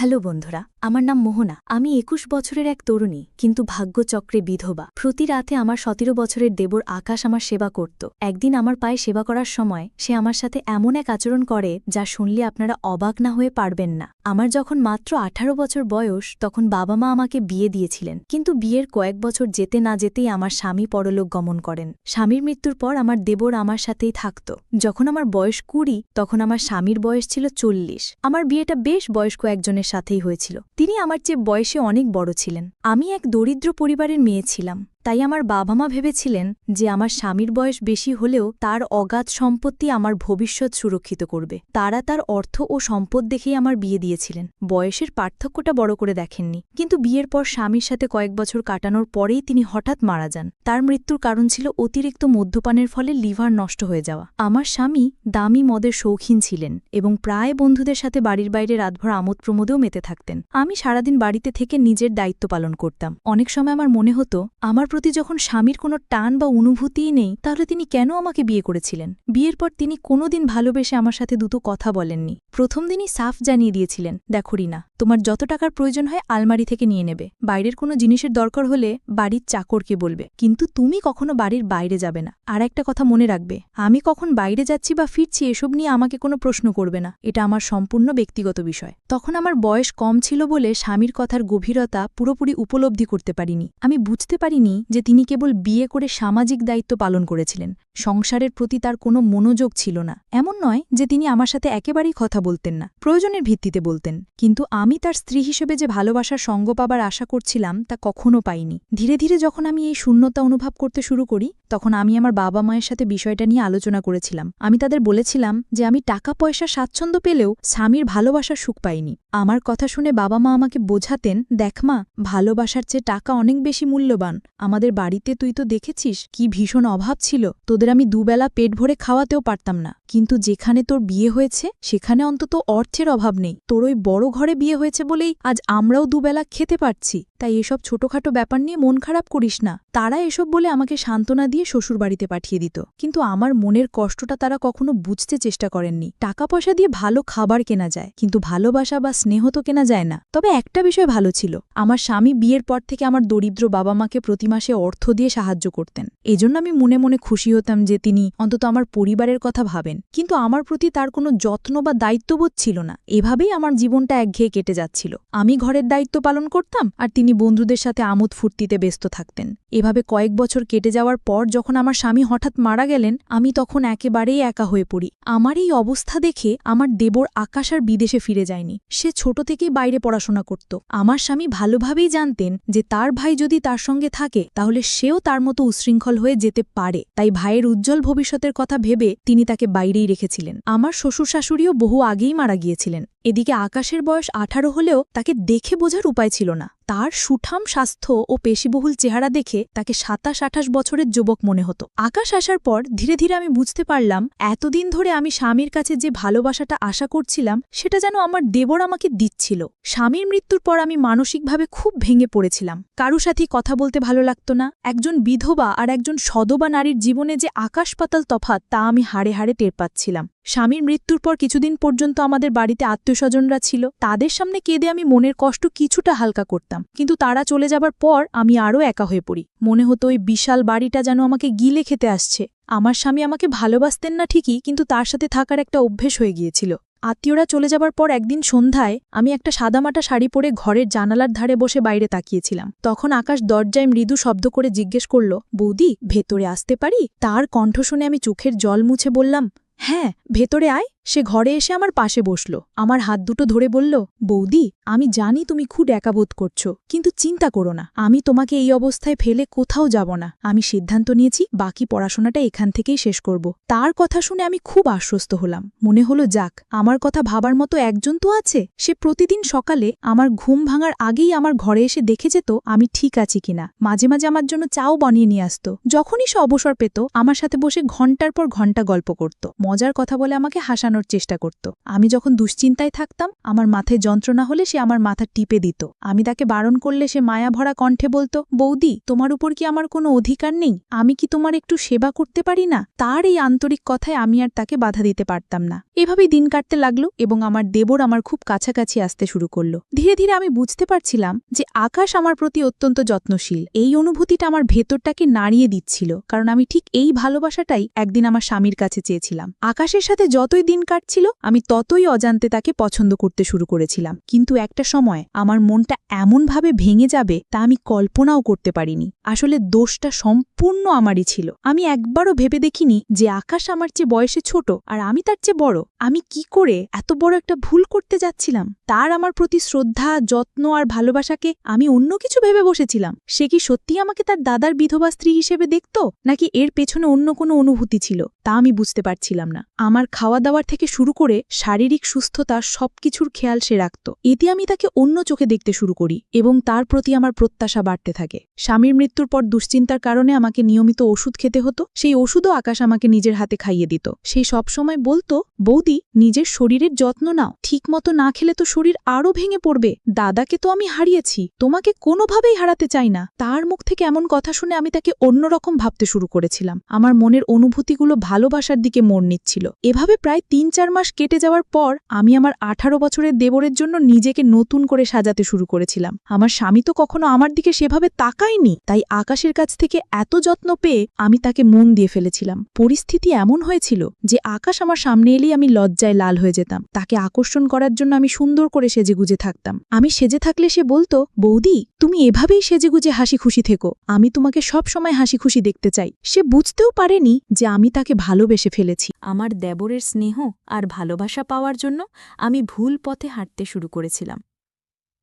Hello বন্ধুরা, আমার নাম মোহনা। আমি ২১ বছরের এক তরুণী, কিন্তু ভাগ্যচক্রে বিধবা। প্রতি রাতে আমার ১৭ বছরের দেবর আকাশ আমার সেবা করত। একদিন আমার পায়ে সেবা করার সময় সে আমার সাথে এমন এক আচরণ করে যা শুনলে আপনারা অবাক না হয়ে পারবেন না। আমার যখন মাত্র ১৮ বছর বয়স, তখন বাবা মা আমাকে বিয়ে দিয়েছিলেন, কিন্তু বিয়ের কয়েক বছর যেতে না যেতেই আমার স্বামী পরলোক গমন করেন। স্বামীর মৃত্যুর পর আমার দেবর আমার সাথেই থাকত। যখন আমার বয়স ২০, তখন আমার স্বামীর বয়স ছিল ৪০। আমার বিয়েটা বেশ বয়স্ক একজনের সাথেই হয়েছিল। তিনি আমার চেয়ে বয়সে অনেক বড় ছিলেন। আমি এক দরিদ্র পরিবারের মেয়ে ছিলাম, তাই আমার বাবা মা ভেবেছিলেন যে আমার স্বামীর বয়স বেশি হলেও তার অগাধ সম্পত্তি আমার ভবিষ্যৎ সুরক্ষিত করবে। তারা তার অর্থ ও সম্পদ দেখেই আমার বিয়ে দিয়েছিলেন। বয়সের পার্থক্যটা বড় করে দেখেননি, কিন্তু বিয়ের পর স্বামীর সাথে কয়েক বছর কাটানোর পরেই তিনি হঠাৎ মারা যান। তার মৃত্যুর কারণ ছিল অতিরিক্ত মদ্যপানের ফলে লিভার নষ্ট হয়ে যাওয়া। আমার স্বামী দামি মদের শৌখিন ছিলেন এবং প্রায় বন্ধুদের সাথে বাড়ির বাইরে রাতভর আমোদ প্রমোদেও মেতে থাকতেন। আমি সারাদিন বাড়িতে থেকে নিজের দায়িত্ব পালন করতাম। অনেক সময় আমার মনে হতো, আমার প্রতি যখন স্বামীর কোনো টান বা অনুভূতিই নেই, তাহলে তিনি কেন আমাকে বিয়ে করেছিলেন। বিয়ের পর তিনি কোনোদিন ভালোবেসে আমার সাথে দুটো কথা বলেননি। প্রথম দিনই সাফ জানিয়ে দিয়েছিলেন, দেখো রিনা, তোমার যত টাকার প্রয়োজন হয় আলমারি থেকে নিয়ে নেবে। বাইরের কোনো জিনিসের দরকার হলে বাড়ির চাকরকে বলবে, কিন্তু তুমি কখনো বাড়ির বাইরে যাবে না। আর একটা কথা মনে রাখবে, আমি কখন বাইরে যাচ্ছি বা ফিরছি এসব নিয়ে আমাকে কোনো প্রশ্ন করবে না। এটা আমার সম্পূর্ণ ব্যক্তিগত বিষয়। তখন আমার বয়স কম ছিল বলে স্বামীর কথার গভীরতা পুরোপুরি উপলব্ধি করতে পারিনি। আমি বুঝতে পারিনি যে তিনি কেবল বিয়ে করে সামাজিক দায়িত্ব পালন করেছিলেন। সংসারের প্রতি তার কোনো মনোযোগ ছিল না। এমন নয় যে তিনি আমার সাথে একেবারেই কথা বলতেন না, প্রয়োজনের ভিত্তিতে বলতেন, কিন্তু আমি তার স্ত্রী হিসেবে যে ভালোবাসার সঙ্গ পাবার আশা করছিলাম তা কখনো পাইনি। ধীরে ধীরে যখন আমি এই শূন্যতা অনুভব করতে শুরু করি, তখন আমি আমার বাবা মায়ের সাথে বিষয়টা নিয়ে আলোচনা করেছিলাম। আমি তাদের বলেছিলাম যে আমি টাকা পয়সা স্বাচ্ছন্দ্য পেলেও স্বামীর ভালোবাসার সুখ পাইনি। আমার কথা শুনে বাবা মা আমাকে বোঝাতেন, দেখ মা, ভালোবাসার চেয়ে টাকা অনেক বেশি মূল্যবান। আমাদের বাড়িতে তুই তো দেখেছিস কি ভীষণ অভাব ছিল, তোদের আমি দুবেলা পেট ভরে খাওয়াতেও পারতাম না, কিন্তু যেখানে তোর বিয়ে হয়েছে সেখানে অন্তত অর্থের অভাব নেই। তোর ওই বড় ঘরে বিয়ে হয়েছে বলেই আজ আমরাও দুবেলা খেতে পারছি। তাই এসব ছোটখাটো ব্যাপার নিয়ে মন খারাপ করিস না। তারা এসব বলে আমাকে সান্ত্বনা দিয়ে শ্বশুরবাড়িতে পাঠিয়ে দিত, কিন্তু আমার মনের কষ্টটা তারা কখনো বুঝতে চেষ্টা করেননি। টাকা পয়সা দিয়ে ভালো খাবার কেনা যায়, কিন্তু ভালোবাসা বা স্নেহ তো কেনা যায় না। তবে একটা বিষয় ভালো ছিল, আমার স্বামী বিয়ের পর থেকে আমার দরিদ্র বাবা মাকে প্রতি মাসে অর্থ দিয়ে সাহায্য করতেন। এজন্য আমি মনে মনে খুশি হতাম যে তিনি অন্তত আমার পরিবারের কথা ভাবেন, কিন্তু আমার প্রতি তার কোনো যত্ন বা দায়িত্ববোধ ছিল না। এভাবেই আমার জীবনটা একঘেয়ে কেটে যাচ্ছিল। আমি ঘরের দায়িত্ব পালন করতাম আর তিনি বন্ধুদের সাথে আমোদ ফুর্তিতে ব্যস্ত থাকতেন। এভাবে কয়েক বছর কেটে যাওয়ার পর যখন আমার স্বামী হঠাৎ মারা গেলেন, আমি তখন একেবারেই একা হয়ে পড়ি। আমার এই অবস্থা দেখে আমার দেবর আকাশ আর বিদেশে ফিরে যায়নি। সে ছোট থেকেই বাইরে পড়াশোনা করত। আমার স্বামী ভালোভাবেই জানতেন যে তার ভাই যদি তার সঙ্গে থাকে তাহলে সেও তার মতো উচ্ছৃঙ্খল হয়ে যেতে পারে। তাই ভাইয়ের উজ্জ্বল ভবিষ্যতের কথা ভেবে তিনি তাকে বাইরেই রেখেছিলেন। আমার শ্বশুর শাশুড়িও বহু আগেই মারা গিয়েছিলেন। এদিকে আকাশের বয়স ১৮ হলেও তাকে দেখে বোঝার উপায় ছিল না। তার সুঠাম স্বাস্থ্য ও পেশিবহুল চেহারা দেখে তাকে ২৭-২৮ বছরের যুবক মনে হতো। আকাশ আসার পর ধীরে ধীরে আমি বুঝতে পারলাম, এতদিন ধরে আমি স্বামীর কাছে যে ভালোবাসাটা আশা করছিলাম সেটা যেন আমার দেবর আমাকে দিচ্ছিল। স্বামীর মৃত্যুর পর আমি মানসিকভাবে খুব ভেঙে পড়েছিলাম। কারো সাথে কথা বলতে ভালো লাগত না। একজন বিধবা আর একজন সধবা নারীর জীবনে যে আকাশ পাতাল তফাৎ তা আমি হাড়ে হাড়ে টের পাচ্ছিলাম। স্বামীর মৃত্যুর পর কিছুদিন পর্যন্ত আমাদের বাড়িতে আত্মীয়স্বজনরা ছিল। তাদের সামনে কেঁদে আমি মনের কষ্ট কিছুটা হালকা করতাম, কিন্তু তারা চলে যাবার পর আমি আরও একা হয়ে পড়ি। মনে হতো ওই বিশাল বাড়িটা যেন আমাকে গিলে খেতে আসছে। আমার স্বামী আমাকে ভালোবাসতেন না ঠিকই, কিন্তু তার সাথে থাকার একটা অভ্যেস হয়ে গিয়েছিল। আত্মীয়রা চলে যাবার পর একদিন সন্ধ্যায় আমি একটা সাদামাটা শাড়ি পরে ঘরের জানালার ধারে বসে বাইরে তাকিয়েছিলাম। তখন আকাশ দরজায় মৃদু শব্দ করে জিজ্ঞেস করল, বৌদি, ভেতরে আসতে পারি? তার কণ্ঠ শুনে আমি চোখের জল মুছে বললাম, হ্যাঁ, ভেতরে আয়। সে ঘরে এসে আমার পাশে বসল, আমার হাত দুটো ধরে বলল, বৌদি, আমি জানি তুমি খুব একা বোধ করছো, কিন্তু চিন্তা করো না, আমি তোমাকে এই অবস্থায় ফেলে কোথাও যাব না। আমি সিদ্ধান্ত নিয়েছি বাকি পড়াশোনাটা এখান থেকেই শেষ করব। তার কথা শুনে আমি খুব আশ্বস্ত হলাম। মনে হলো, যাক, আমার কথা ভাবার মতো একজন তো আছে। সে প্রতিদিন সকালে আমার ঘুম ভাঙার আগেই আমার ঘরে এসে দেখে যেত আমি ঠিক আছি কিনা। মাঝে মাঝে আমার জন্য চাও বানিয়ে নিয়ে আসত। যখনই সে অবসর পেত আমার সাথে বসে ঘণ্টার পর ঘণ্টা গল্প করত, মজার কথা বলে আমাকে হাসানো মেটানোর চেষ্টা করত। আমি যখন দুশ্চিন্তায় থাকতাম, আমার মাথায় যন্ত্রণা হলে সে আমার মাথা টিপে দিত। আমি তাকে বারণ করলে সে মায়াভরা কণ্ঠে বলতো, বৌদি, তোমার উপর কি আমার কোনো অধিকার নেই? আমি কি তোমার একটু সেবা করতে পারি না? তার এই আন্তরিক কথায় আমি আর তাকে বাধা দিতে পারতাম না। এভাবেই দিন কাটতে লাগলো এবং আমার দেবর আমার খুব কাছাকাছি আসতে শুরু করল। ধীরে ধীরে আমি বুঝতে পারছিলাম যে আকাশ আমার প্রতি অত্যন্ত যত্নশীল। এই অনুভূতিটা আমার ভেতরটাকে নাড়িয়ে দিচ্ছিল, কারণ আমি ঠিক এই ভালোবাসাটাই একদিন আমার স্বামীর কাছে চেয়েছিলাম। আকাশের সাথে যতই দিন কাটছিল, আমি ততই অজান্তে তাকে পছন্দ করতে শুরু করেছিলাম। কিন্তু একটা সময় আমার মনটা এমনভাবে ভেঙে যাবে তা আমি কল্পনাও করতে পারিনি। আসলে দোষটা সম্পূর্ণ আমারই ছিল। আমি একবারও ভেবে দেখিনি যে আকাশ আমার চেয়ে বয়সে ছোট আর আমি তার চেয়ে বড়। আমি কি করে এত বড় একটা ভুল করতে যাচ্ছিলাম? তার আমার প্রতি শ্রদ্ধা, যত্ন আর ভালোবাসাকে আমি অন্য কিছু ভেবে বসেছিলাম। সে কি সত্যি আমাকে তার দাদার বিধবা স্ত্রী হিসেবে দেখত, নাকি এর পেছনে অন্য কোনো অনুভূতি ছিল? তা আমি বুঝতে পারছিলাম না। আমার খাওয়া দাওয়ার থেকে শুরু করে শারীরিক সুস্থতা সবকিছুর খেয়াল সে রাখত। এতে আমি তাকে অন্য চোখে দেখতে শুরু করি এবং তার প্রতি আমার প্রত্যাশা বাড়তে থাকে। স্বামীর মৃত্যুর পর দুশ্চিন্তার কারণে আমাকে নিয়মিত ওষুধ খেতে হতো। সেই ওষুধও আকাশ আমাকে নিজের হাতে খাইয়ে দিত। সেই সবসময় বলতো, বৌদি, নিজের শরীরের যত্ন নাও, ঠিকমতো না খেলে তো শরীর আরও ভেঙে পড়বে। দাদাকে তো আমি হারিয়েছি, তোমাকে কোনোভাবেই হারাতে চাই না। তার মুখ থেকে এমন কথা শুনে আমি তাকে অন্যরকম ভাবতে শুরু করেছিলাম। আমার মনের অনুভূতিগুলো ভালোবাসার দিকে মোড় নিচ্ছিল। এভাবে প্রায় ৩-৪ মাস কেটে যাওয়ার পর আমি আমার ১৮ বছরের দেবরের জন্য নিজেকে নতুন করে সাজাতে শুরু করেছিলাম। আমার স্বামী তো কখনো আমার দিকে সেভাবে তাকায়নি, তাই আকাশের কাছ থেকে এত যত্ন পেয়ে আমি তাকে মন দিয়ে ফেলেছিলাম। পরিস্থিতি এমন হয়েছিল যে আকাশ আমার সামনে এলেই আমি লজ্জায় লাল হয়ে যেতাম। তাকে আকর্ষণ করার জন্য আমি সুন্দর করে সেজেগুজে থাকতাম। আমি সেজে থাকলে সে বলতো, বৌদি, তুমি এভাবেই সেজেগুজে হাসি খুশি থেকো, আমি তোমাকে সব সময় হাসি খুশি দেখতে চাই। সে বুঝতেও পারেনি যে আমি তাকে ভালোবেসে ফেলেছি। আমার দেবরের স্নেহ আর ভালোবাসা পাওয়ার জন্য আমি ভুল পথে হাঁটতে শুরু করেছিলাম।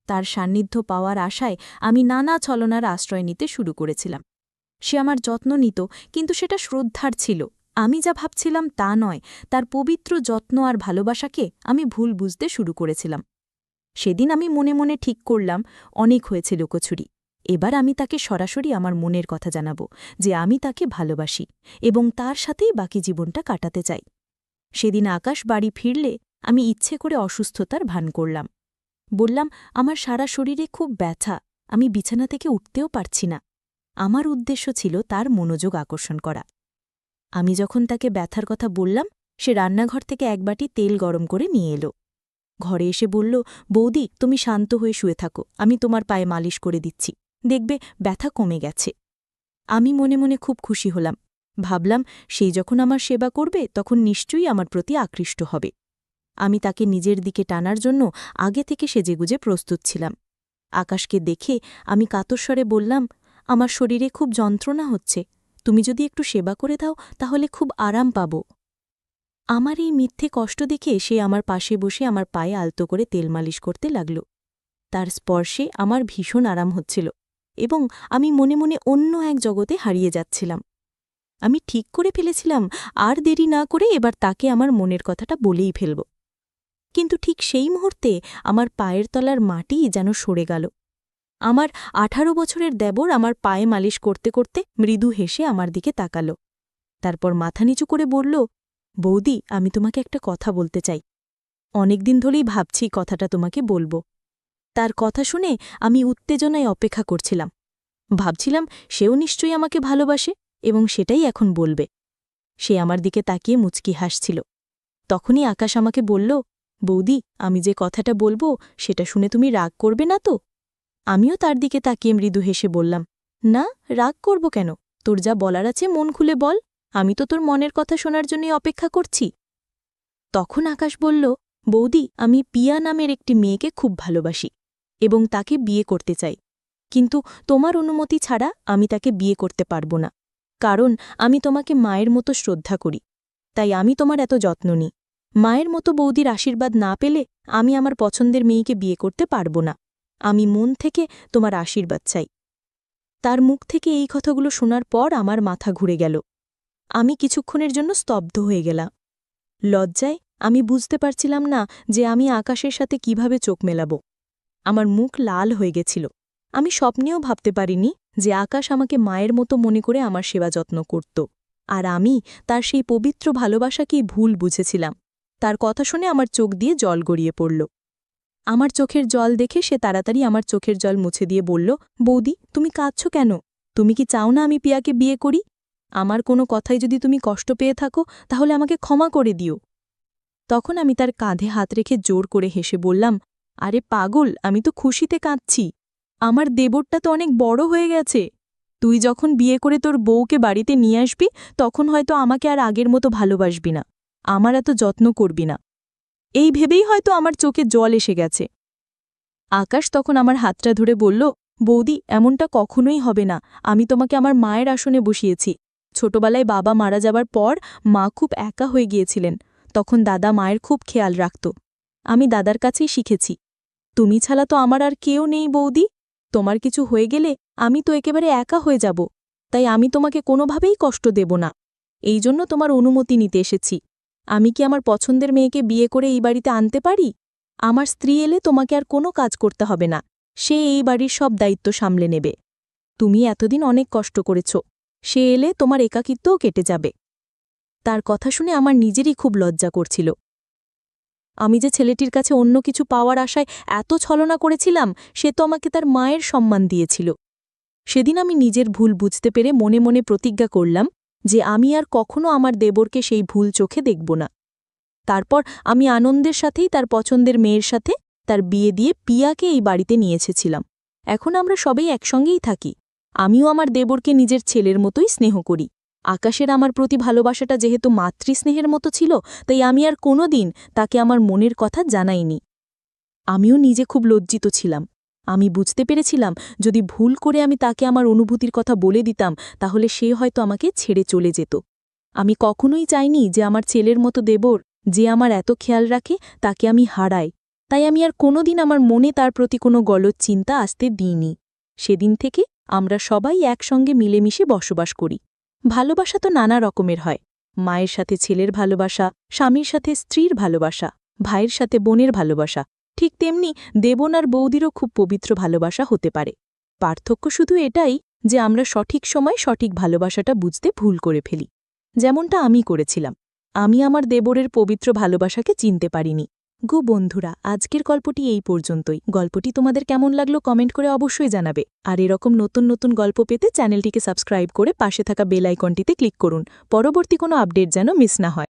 তার সান্নিধ্য পাওয়ার আশায় আমি নানা ছলনার আশ্রয় নিতে শুরু করেছিলাম। সে আমার যত্ন নিত, কিন্তু সেটা শ্রদ্ধার ছিল। আমি যা ভাবছিলাম তা নয়। তার পবিত্র যত্ন আর ভালোবাসাকে আমি ভুল বুঝতে শুরু করেছিলাম। সেদিন আমি মনে মনে ঠিক করলাম, অনেক হয়েছে লুকোছুরি। এবার আমি তাকে সরাসরি আমার মনের কথা জানাব যে আমি তাকে ভালোবাসি এবং তার সাথেই বাকি জীবনটা কাটাতে চাই। সেদিন আকাশ বাড়ি ফিরলে আমি ইচ্ছে করে অসুস্থতার ভান করলাম। বললাম, আমার সারা শরীরে খুব ব্যথা, আমি বিছানা থেকে উঠতেও পারছি না। আমার উদ্দেশ্য ছিল তার মনোযোগ আকর্ষণ করা। আমি যখন তাকে ব্যথার কথা বললাম, সে রান্নাঘর থেকে এক বাটি তেল গরম করে নিয়ে এলো। ঘরে এসে বলল, বৌদি, তুমি শান্ত হয়ে শুয়ে থাকো, আমি তোমার পায়ে মালিশ করে দিচ্ছি, দেখবে ব্যথা কমে গেছে। আমি মনে মনে খুব খুশি হলাম। ভাবলাম, সেই যখন আমার সেবা করবে তখন নিশ্চয়ই আমার প্রতি আকৃষ্ট হবে। আমি তাকে নিজের দিকে টানার জন্য আগে থেকে সেজেগুজে প্রস্তুত ছিলাম। আকাশকে দেখে আমি কাতস্বরে বললাম, আমার শরীরে খুব যন্ত্রণা হচ্ছে, তুমি যদি একটু সেবা করে দাও তাহলে খুব আরাম পাব। আমার এই মিথ্যে কষ্ট দেখে সে আমার পাশে বসে আমার পায়ে আলতো করে তেল মালিশ করতে লাগল। তার স্পর্শে আমার ভীষণ আরাম হচ্ছিল এবং আমি মনে মনে অন্য এক জগতে হারিয়ে যাচ্ছিলাম। আমি ঠিক করে ফেলেছিলাম, আর দেরি না করে এবার তাকে আমার মনের কথাটা বলেই ফেলব। কিন্তু ঠিক সেই মুহূর্তে আমার পায়ের তলার মাটি যেন সরে গেল। আমার 18 বছরের দেবর আমার পায়ে মালিশ করতে করতে মৃদু হেসে আমার দিকে তাকাল। তারপর মাথা নিচু করে বলল, বৌদি, আমি তোমাকে একটা কথা বলতে চাই। অনেকদিন ধরেই ভাবছি কথাটা তোমাকে বলবো। তার কথা শুনে আমি উত্তেজনায় অপেক্ষা করছিলাম। ভাবছিলাম সেও নিশ্চয়ই আমাকে ভালোবাসে এবং সেটাই এখন বলবে। সে আমার দিকে তাকিয়ে মুচকি হাসছিল। তখনই আকাশ আমাকে বলল, বৌদি, আমি যে কথাটা বলবো সেটা শুনে তুমি রাগ করবে না তো? আমিও তার দিকে তাকিয়ে মৃদু হেসে বললাম, না, রাগ করব কেন? তোর যা বলার আছে মন খুলে বল, আমি তো তোর মনের কথা শোনার জন্যই অপেক্ষা করছি। তখন আকাশ বলল, বৌদি, আমি পিয়া নামের একটি মেয়েকে খুব ভালোবাসি এবং তাকে বিয়ে করতে চাই, কিন্তু তোমার অনুমতি ছাড়া আমি তাকে বিয়ে করতে পারব না, কারণ আমি তোমাকে মায়ের মতো শ্রদ্ধা করি, তাই আমি তোমার এত যত্ন নিই। মায়ের মতো বৌদির আশীর্বাদ না পেলে আমি আমার পছন্দের মেয়েকে বিয়ে করতে পারব না। আমি মন থেকে তোমার আশীর্বাদ চাই। তার মুখ থেকে এই কথাগুলো শোনার পর আমার মাথা ঘুরে গেল। আমি কিছুক্ষণের জন্য স্তব্ধ হয়ে গেলাম। লজ্জায় আমি বুঝতে পারছিলাম না যে আমি আকাশের সাথে কিভাবে চোখ মেলাব। আমার মুখ লাল হয়ে গেছিল। আমি স্বপ্নেও ভাবতে পারিনি যে আকাশ আমাকে মায়ের মতো মনে করে আমার সেবা যত্ন করত, আর আমি তার সেই পবিত্র ভালোবাসাকেই ভুল বুঝেছিলাম। তার কথা শুনে আমার চোখ দিয়ে জল গড়িয়ে পড়ল। আমার চোখের জল দেখে সে তাড়াতাড়ি আমার চোখের জল মুছে দিয়ে বলল, বৌদি, তুমি কাঁদছ কেন? তুমি কি চাও না আমি পিয়াকে বিয়ে করি? আমার কোনো কথায় যদি তুমি কষ্ট পেয়ে থাকো তাহলে আমাকে ক্ষমা করে দিও। তখন আমি তার কাঁধে হাত রেখে জোর করে হেসে বললাম, আরে পাগল, আমি তো খুশিতে কাঁদছি। আমার দেবরটা তো অনেক বড় হয়ে গেছে। তুই যখন বিয়ে করে তোর বউকে বাড়িতে নিয়ে আসবি তখন হয়তো আমাকে আর আগের মতো ভালোবাসবি না, আমার এত যত্ন করবি না। এই ভেবেই হয়তো আমার চোখে জল এসে গেছে। আকাশ তখন আমার হাতটা ধরে বলল, বৌদি, এমনটা কখনোই হবে না। আমি তোমাকে আমার মায়ের আসনে বসিয়েছি। ছোটবেলায় বাবা মারা যাবার পর মা খুব একা হয়ে গিয়েছিলেন, তখন দাদা মায়ের খুব খেয়াল রাখত। আমি দাদার কাছেই শিখেছি। তুমি ছাড়া তো আমার আর কেউ নেই বৌদি। তোমার কিছু হয়ে গেলে আমি তো একেবারে একা হয়ে যাব, তাই আমি তোমাকে কোনোভাবেই কষ্ট দেব না। এই জন্য তোমার অনুমতি নিতে এসেছি। আমি কি আমার পছন্দের মেয়েকে বিয়ে করে এই বাড়িতে আনতে পারি? আমার স্ত্রী এলে তোমাকে আর কোনো কাজ করতে হবে না, সে এই বাড়ির সব দায়িত্ব সামলে নেবে। তুমি এতদিন অনেক কষ্ট করেছ, সে এলে তোমার একাকিত্বও কেটে যাবে। তার কথা শুনে আমার নিজেরই খুব লজ্জা করছিল। আমি যে ছেলেটির কাছে অন্য কিছু পাওয়ার আশায় এত ছলনা করেছিলাম, সে তো আমাকে তার মায়ের সম্মান দিয়েছিল। সেদিন আমি নিজের ভুল বুঝতে পেরে মনে মনে প্রতিজ্ঞা করলাম যে আমি আর কখনো আমার দেবরকে সেই ভুল চোখে দেখব না। তারপর আমি আনন্দের সাথেই তার পছন্দের মেয়ের সাথে তার বিয়ে দিয়ে পিয়াকে এই বাড়িতে নিয়ে এসেছিলাম। এখন আমরা সবাই একসঙ্গেই থাকি। আমিও আমার দেবরকে নিজের ছেলের মতোই স্নেহ করি। আকাশের আমার প্রতি ভালোবাসাটা যেহেতু মাতৃস্নেহের মতো ছিল, তাই আমি আর কোনোদিন তাকে আমার মনের কথা জানাইনি। আমিও নিজে খুব লজ্জিত ছিলাম। আমি বুঝতে পেরেছিলাম যদি ভুল করে আমি তাকে আমার অনুভূতির কথা বলে দিতাম তাহলে সে হয়তো আমাকে ছেড়ে চলে যেত। আমি কখনোই চাইনি যে আমার ছেলের মতো দেবর, যে আমার এত খেয়াল রাখে, তাকে আমি হারাই। তাই আমি আর কোনোদিন আমার মনে তার প্রতি কোনো গলদ চিন্তা আসতে দিইনি। সেদিন থেকে আমরা সবাই একসঙ্গে মিলেমিশে বসবাস করি। ভালোবাসা তো নানা রকমের হয়। মায়ের সাথে ছেলের ভালোবাসা, স্বামীর সাথে স্ত্রীর ভালোবাসা, ভাইয়ের সাথে বোনের ভালোবাসা, ঠিক তেমনি দেবন আর বৌদিরও খুব পবিত্র ভালোবাসা হতে পারে। পার্থক্য শুধু এটাই যে আমরা সঠিক সময় সঠিক ভালোবাসাটা বুঝতে ভুল করে ফেলি, যেমনটা আমি করেছিলাম। আমি আমার দেবরের পবিত্র ভালোবাসাকে চিনতে পারিনি। বন্ধুরা, আজকের গল্পটি এই পর্যন্তই। গল্পটি তোমাদের কেমন লাগলো কমেন্ট করে অবশ্যই জানাবে। আর এরকম নতুন নতুন গল্প পেতে চ্যানেলটিকে সাবস্ক্রাইব করে পাশে থাকা বেল আইকনটিতে ক্লিক করুন, পরবর্তী কোনো আপডেট যেন মিস না হয়।